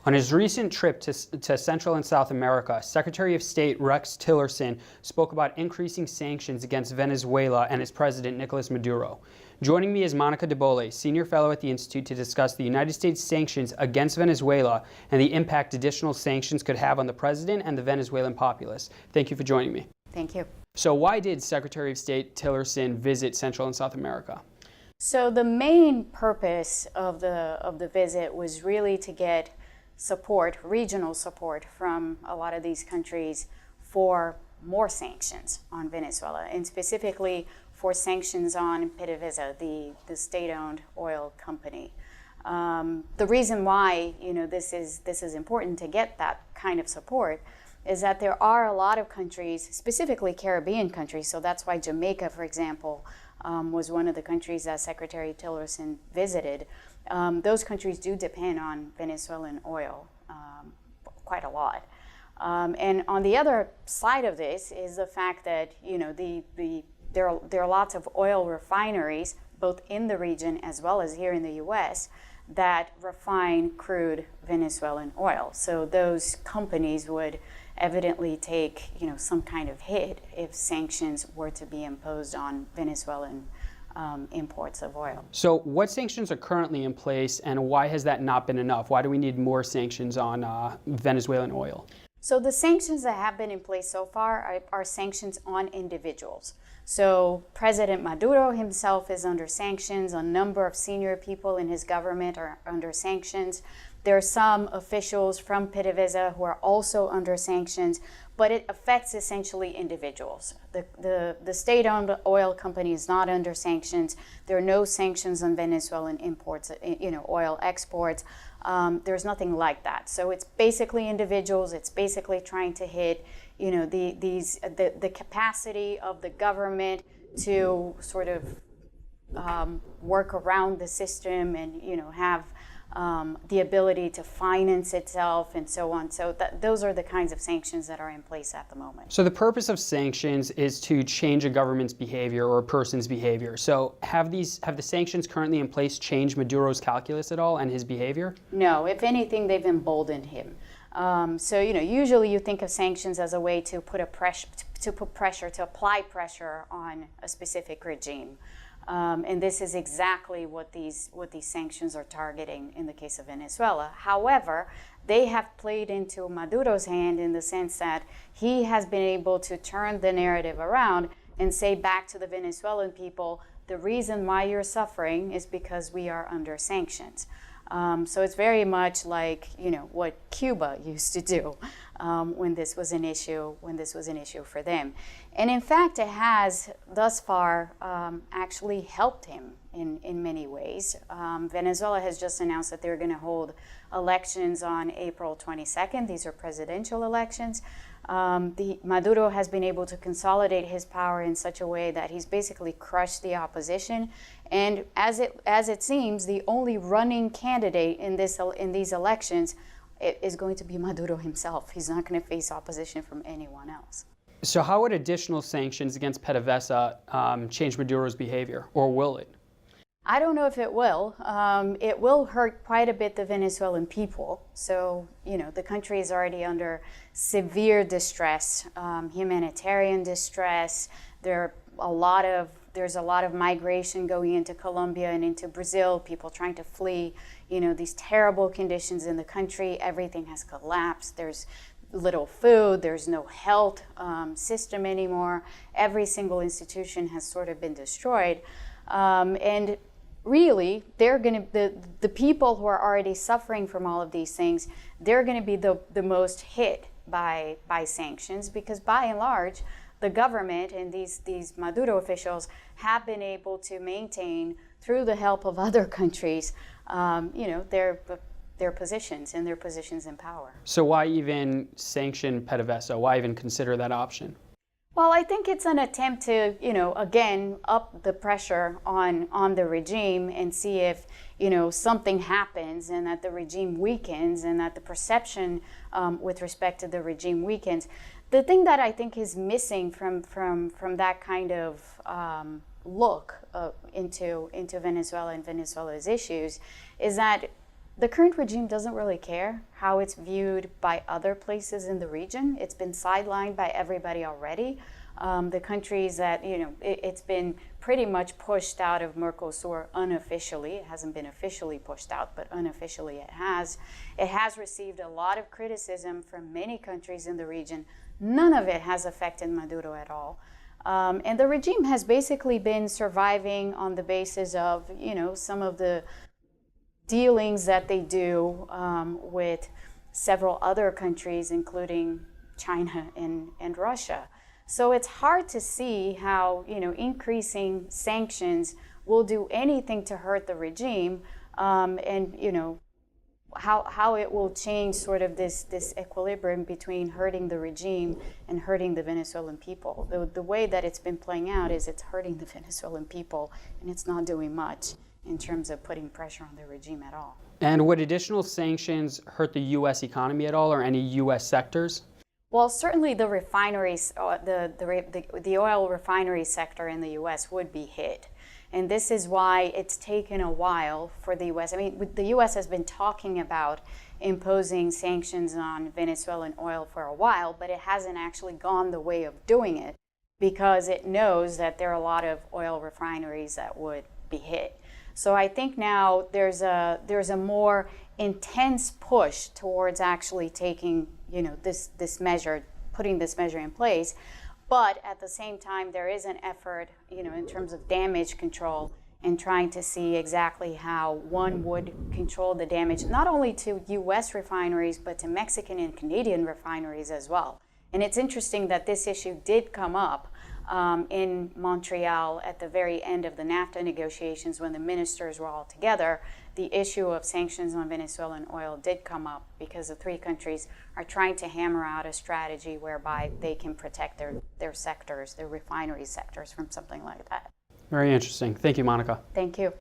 On his recent trip to Central and South America, Secretary of State Rex Tillerson spoke about increasing sanctions against Venezuela and its President Nicolas Maduro. Joining me is Monica de Bolle, Senior Fellow at the Institute, to discuss the United States sanctions against Venezuela and the impact additional sanctions could have on the President and the Venezuelan populace. Thank you for joining me. Thank you. So why did Secretary of State Tillerson visit Central and South America? So the main purpose of the visit was really to get support, regional support from a lot of these countries for more sanctions on Venezuela, and specifically for sanctions on PDVSA, the state-owned oil company. The reason why this is important to get that kind of support is that there are a lot of countries, specifically Caribbean countries, so that's why Jamaica, for example, was one of the countries that Secretary Tillerson visited. Those countries do depend on Venezuelan oil quite a lot. And on the other side of this is the fact that there are lots of oil refineries, both in the region as well as here in the U.S., that refine crude Venezuelan oil. So those companies would evidently take some kind of hit if sanctions were to be imposed on Venezuelan imports of oil. So what sanctions are currently in place, and why has that not been enough? Why do we need more sanctions on Venezuelan oil? So the sanctions that have been in place so far are sanctions on individuals. So President Maduro himself is under sanctions. A number of senior people in his government are under sanctions. There are some officials from PDVSA who are also under sanctions, but it affects essentially individuals. The state-owned oil company is not under sanctions. There are no sanctions on Venezuelan imports, oil exports. There's nothing like that. So it's basically individuals. It's basically trying to hit, the capacity of the government to sort of work around the system and have the ability to finance itself and so on. So those are the kinds of sanctions that are in place at the moment. So the purpose of sanctions is to change a government's behavior or a person's behavior. So have the sanctions currently in place changed Maduro's calculus at all and his behavior? No. If anything, they've emboldened him. Usually you think of sanctions as a way to apply pressure on a specific regime. And this is exactly what these sanctions are targeting in the case of Venezuela. However, they have played into Maduro's hand in the sense that he has been able to turn the narrative around and say back to the Venezuelan people, the reason why you're suffering is because we are under sanctions. So it's very much like what Cuba used to do when this was an issue for them. And in fact, it has thus far actually helped him in many ways. Venezuela has just announced that they're going to hold elections on April 22nd. These are presidential elections. Maduro has been able to consolidate his power in such a way that he's basically crushed the opposition. And as it seems, the only running candidate in these elections is going to be Maduro himself. He's not going to face opposition from anyone else. So how would additional sanctions against PDVSA change Maduro's behavior, or will it? I don't know if it will. It will hurt quite a bit the Venezuelan people. So, the country is already under severe distress, humanitarian distress. There's a lot of migration going into Colombia and into Brazil, people trying to flee, these terrible conditions in the country. Everything has collapsed. There's little food, there's no health system anymore. Every single institution has sort of been destroyed. And really, the people who are already suffering from all of these things, they're going to be the most hit by sanctions, because by and large, the government and these Maduro officials have been able to maintain, through the help of other countries, their positions and their positions in power. So why even sanction PDVSA? Why even consider that option? Well, I think it's an attempt to, again, up the pressure on the regime and see if, something happens and that the regime weakens and that the perception with respect to the regime weakens. The thing that I think is missing from that kind of look into Venezuela and Venezuela's issues is that The current regime doesn't really care how it's viewed by other places in the region. It's been sidelined by everybody already. The countries that, it's been pretty much pushed out of Mercosur unofficially. It hasn't been officially pushed out, but unofficially it has. It has received a lot of criticism from many countries in the region. None of it has affected Maduro at all. And the regime has basically been surviving on the basis of, some of the dealings that they do with several other countries, including China and Russia. So it's hard to see how, increasing sanctions will do anything to hurt the regime, and, how it will change sort of this equilibrium between hurting the regime and hurting the Venezuelan people. The way that it's been playing out is it's hurting the Venezuelan people, and it's not doing much in terms of putting pressure on the regime at all. And would additional sanctions hurt the U.S. economy at all, or any U.S. sectors? Well, certainly the refineries, the oil refinery sector in the U.S. would be hit. And this is why it's taken a while for the U.S. I mean, the U.S. has been talking about imposing sanctions on Venezuelan oil for a while, but it hasn't actually gone the way of doing it because it knows that there are a lot of oil refineries that would be hit. So I think now there's a more intense push towards actually taking, this measure, putting this measure in place. But at the same time, there is an effort, in terms of damage control and trying to see exactly how one would control the damage, not only to U.S. refineries, but to Mexican and Canadian refineries as well. And it's interesting that this issue did come up in Montreal at the very end of the NAFTA negotiations when the ministers were all together. The issue of sanctions on Venezuelan oil did come up because the three countries are trying to hammer out a strategy whereby they can protect their sectors, their refinery sectors, from something like that. Very interesting. Thank you, Monica. Thank you.